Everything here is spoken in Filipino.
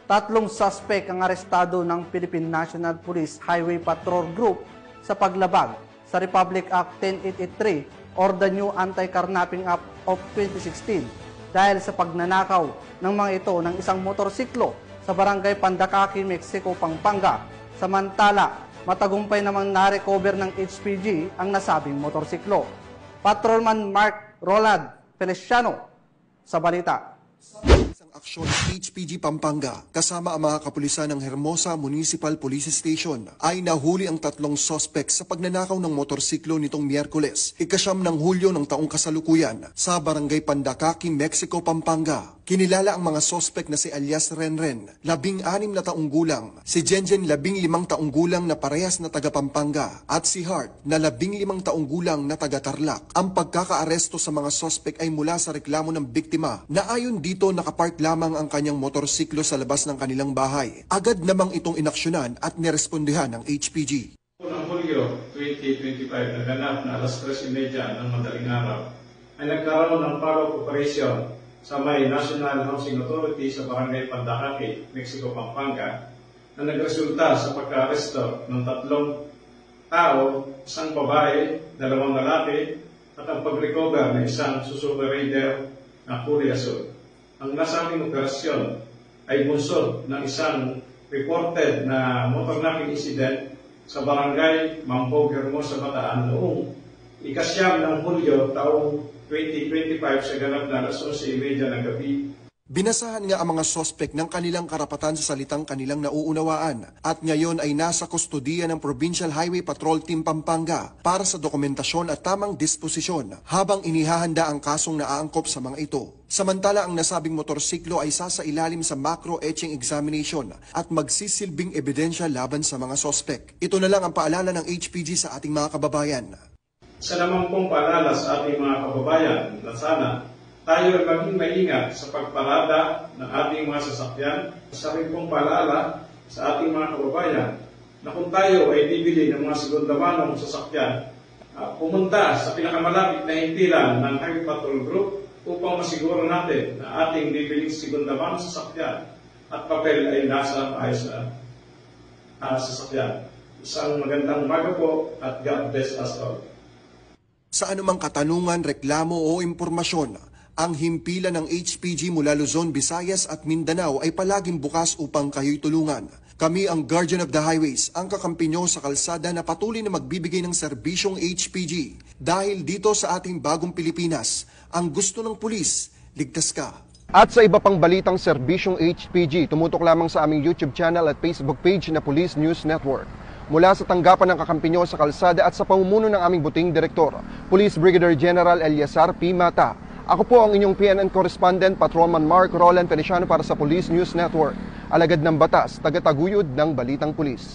Tatlong suspect ang arestado ng Philippine National Police Highway Patrol Group sa paglabag sa Republic Act 10883 or the new Anti-Carnapping Act of 2016 dahil sa pagnanakaw ng mga ito ng isang motorsiklo sa Barangay Pandakaki, Mexico, Pampanga. Samantala, matagumpay namang na-recover ng HPG ang nasabing motorsiklo. Patrolman Mark Roland Feliciano sa balita. Isang aksyon ng HPG Pampanga kasama ang mga kapulisan ng Hermosa Municipal Police Station ay nahuli ang tatlong sospek sa pagnanakaw ng motorsiklo nitong Miyerkules, 9 ng Hulyo ng taong kasalukuyan sa Barangay Pandakaki, Mexico, Pampanga. Kinilala ang mga sospek na si alias Renren, 16 na taong gulang, si Jenjen, 15 taong gulang na parehas na taga Pampanga, at si Hart na 15 taong gulang na taga Tarlac. Ang pagkakaaresto sa mga sospek ay mula sa reklamo ng biktima na ayon dito nakapark lamang ang kanyang motorsiklo sa labas ng kanilang bahay. Agad namang itong inaksyonan at nirespondihan ng HPG. Noong Hulyo 2025, naganap na alas 3:30 ng madaling araw, ay nagkaroon ng follow-up operation sa may National Housing Authority sa Barangay Pandakaki, Mexico, Pampanga, na nagresulta sa pagka-aresto ng 3 tao, isang babae, 2 lalaki, at ang pag-recover ng isang Suzuki Raider na kulay asul. Ang nasabing operasyon ay bunsod ng isang reported na motor knocking incident sa Barangay Mampog, Hermosa, Bataan noong 9 ng Hulyo taong 2025 sa ganap na alas 11:30 ng gabi. Binasahan nga ang mga sospek ng kanilang karapatan sa salitang kanilang nauunawaan at ngayon ay nasa kustodiya ng Provincial Highway Patrol Team Pampanga para sa dokumentasyon at tamang disposisyon habang inihahanda ang kasong naaangkop sa mga ito. Samantala ang nasabing motorsiklo ay sasailalim sa macro etching examination at magsisilbing ebidensya laban sa mga sospek. Ito na lang ang paalala ng HPG sa ating mga kababayan. Sa naman pong paalala sa ating mga kababayan na sana tayo ay maging maingat sa pagparada ng ating mga sasakyan. Sa rin pong paalala sa ating mga kababayan na kung tayo ay bibili ng mga segundamanong sasakyan, pumunta sa pinakamalapit na hintilan ng Highway Patrol Group upang masiguro natin na ating bibiling segundamanong sasakyan at papel ay nasa maayos na sasakyan. Isang magandang umaga po at God bless us all. Sa anumang katanungan, reklamo o impormasyon, ang himpilan ng HPG mula Luzon, Visayas at Mindanao ay palaging bukas upang kayo'y tulungan. Kami ang Guardian of the Highways, ang kakampi nyo sa kalsada na patuloy na magbibigay ng serbisyong HPG. Dahil dito sa ating bagong Pilipinas, ang gusto ng pulis, ligtas ka. At sa iba pang balitang serbisyong HPG, tumutok lamang sa aming YouTube channel at Facebook page na Police News Network. Mula sa tanggapan ng kakampi nyo sa kalsada at sa pamumuno ng aming buting direktor, Police Brigadier General Eliazar P. Mata. Ako po ang inyong PNN correspondent, Patrolman Mark Roland Feliciano para sa Police News Network. Alagad ng batas, tagataguyod ng balitang pulis.